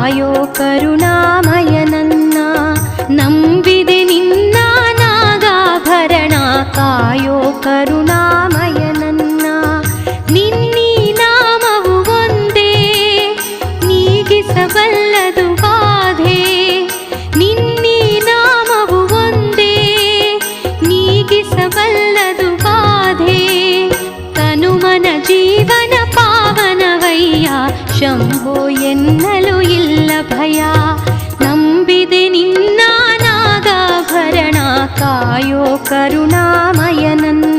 ಕಾಯೋ ಕರುಣಾಮಯ ನನ್ನ. ನಂಬಿದೆ ನಿನ್ನ ನಾಗಾಭರಣ ಕಾಯೋ ಕರುಣಾಮಯ ನನ್ನ. ನಿನ್ನೀ ನಾಮವು ಒಂದೇ ನೀಗಿಸಬಲ್ಲದು ಬಾಧೆ. ನಿನ್ನೀ ನಾಮವು ಒಂದೇ ನೀಗಿಸಬಲ್ಲದು ಬಾಧೆ. ತನುಮನ ಜೀವನ ಪಾವನವಯ್ಯ ಶಂಭೋ ಎನ್ನಲು ಇಲ್ಲ ಭಯ. ನಂಬಿದೆ ನಿನ್ನ ನಾಗಾಭರಣ ಕಾಯೋ ಕರುಣಾಮಯ ನನ್ನ.